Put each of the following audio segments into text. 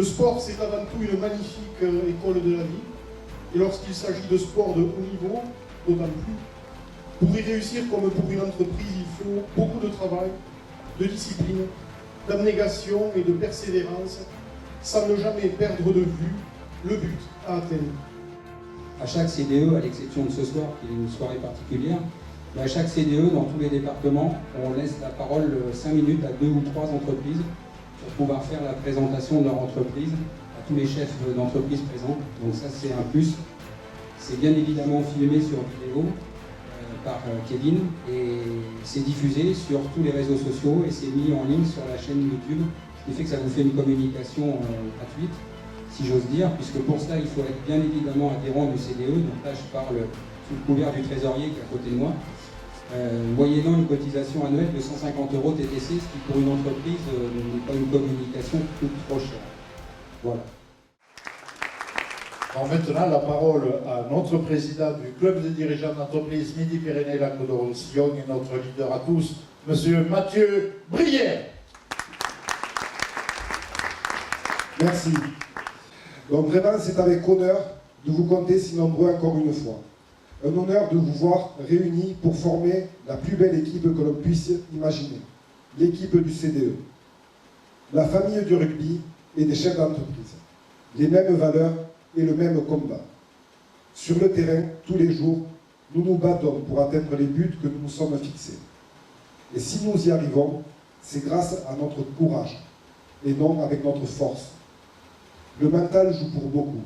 Le sport, c'est avant tout une magnifique école de la vie. Et lorsqu'il s'agit de sport de haut niveau, d'autant plus. Pour y réussir comme pour une entreprise, il faut beaucoup de travail, de discipline, d'abnégation et de persévérance, sans ne jamais perdre de vue le but à atteindre. À chaque CDE, à l'exception de ce soir, qui est une soirée particulière, mais à chaque CDE, dans tous les départements, on laisse la parole 5 minutes à 2 ou 3 entreprises pour pouvoir faire la présentation de leur entreprise à tous les chefs d'entreprise présents. Donc ça, c'est un plus. C'est bien évidemment filmé sur vidéo par Kevin et c'est diffusé sur tous les réseaux sociaux et c'est mis en ligne sur la chaîne YouTube, ce qui fait que ça vous fait une communication gratuite, si j'ose dire, puisque pour cela, il faut être bien évidemment adhérent du CDE. Donc là, je parle sous le couvert du trésorier qui est à côté de moi. Moyennant une cotisation annuelle de 150 € TTC, ce qui pour une entreprise n'est pas une communication qui coûte trop cher. Voilà. Alors maintenant, la parole à notre président du club des dirigeants d'entreprise Midi-Pyrénées-Languedoc-Roussillon et notre leader à tous, Monsieur Mathieu Brière. Merci. Donc vraiment, c'est avec honneur de vous compter si nombreux encore une fois. Un honneur de vous voir réunis pour former la plus belle équipe que l'on puisse imaginer, l'équipe du CDE. La famille du rugby et des chefs d'entreprise. Les mêmes valeurs et le même combat. Sur le terrain, tous les jours, nous nous battons pour atteindre les buts que nous nous sommes fixés. Et si nous y arrivons, c'est grâce à notre courage et non avec notre force. Le mental joue pour beaucoup.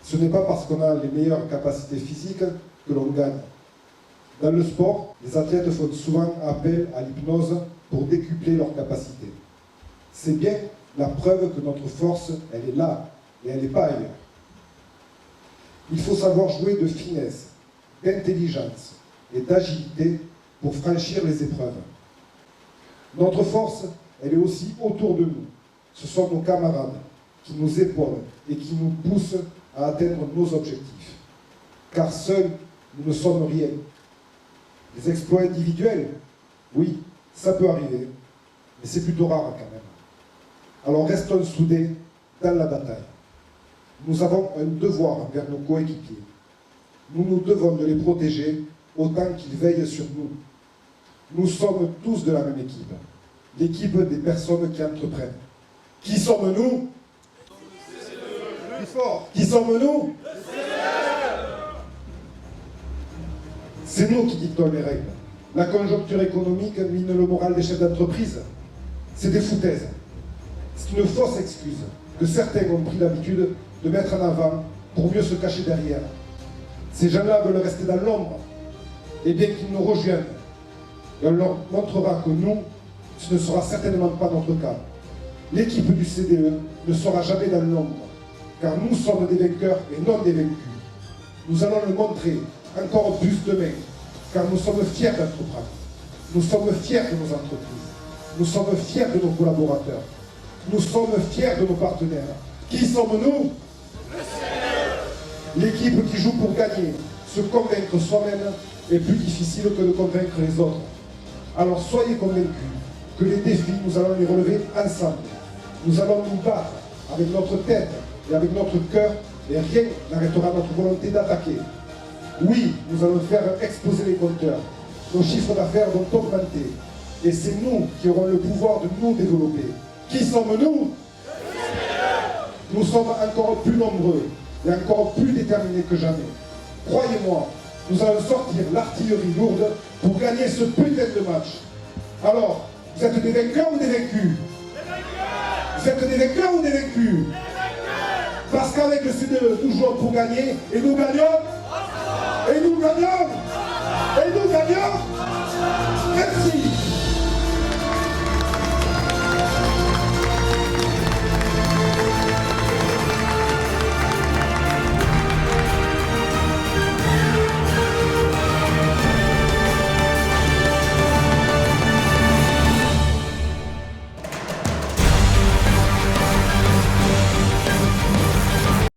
Ce n'est pas parce qu'on a les meilleures capacités physiques que l'on gagne. Dans le sport, les athlètes font souvent appel à l'hypnose pour décupler leurs capacités. C'est bien la preuve que notre force, elle est là, et elle n'est pas ailleurs. Il faut savoir jouer de finesse, d'intelligence et d'agilité pour franchir les épreuves. Notre force, elle est aussi autour de nous. Ce sont nos camarades qui nous épaulent et qui nous poussent à atteindre nos objectifs. Car seuls, nous ne sommes rien. Les exploits individuels, oui, ça peut arriver, mais c'est plutôt rare quand même. Alors restons soudés dans la bataille. Nous avons un devoir envers nos coéquipiers. Nous nous devons de les protéger autant qu'ils veillent sur nous. Nous sommes tous de la même équipe, l'équipe des personnes qui entreprennent. Qui sommes-nous? Plus fort. Qui sommes-nous? C'est nous qui dictons les règles. La conjoncture économique mine le moral des chefs d'entreprise. C'est des foutaises. C'est une fausse excuse que certains ont pris l'habitude de mettre en avant pour mieux se cacher derrière. Ces gens-là veulent rester dans l'ombre, et bien qu'ils nous rejoignent, et on leur montrera que nous, ce ne sera certainement pas notre cas. L'équipe du CDE ne sera jamais dans l'ombre, car nous sommes des vainqueurs et non des vaincus. Nous allons le montrer encore plus demain, car nous sommes fiers d'entreprendre. Nous sommes fiers de nos entreprises. Nous sommes fiers de nos collaborateurs. Nous sommes fiers de nos partenaires. Qui sommes-nous? L'équipe qui joue pour gagner. Se convaincre soi-même est plus difficile que de convaincre les autres. Alors soyez convaincus que les défis, nous allons les relever ensemble. Nous allons nous battre avec notre tête et avec notre cœur, et rien n'arrêtera notre volonté d'attaquer. Oui, nous allons faire exploser les compteurs. Nos chiffres d'affaires vont augmenter. Et c'est nous qui aurons le pouvoir de nous développer. Qui sommes-nous? Nous sommes encore plus nombreux et encore plus déterminés que jamais. Croyez-moi, nous allons sortir l'artillerie lourde pour gagner ce putain de match. Alors, vous êtes des vainqueurs ou des vaincus? Vous êtes des vainqueurs ou des vaincus? Parce qu'avec le CDE, nous jouons pour gagner et nous gagnons. Et nous gagnons. Et nous gagnons. Merci.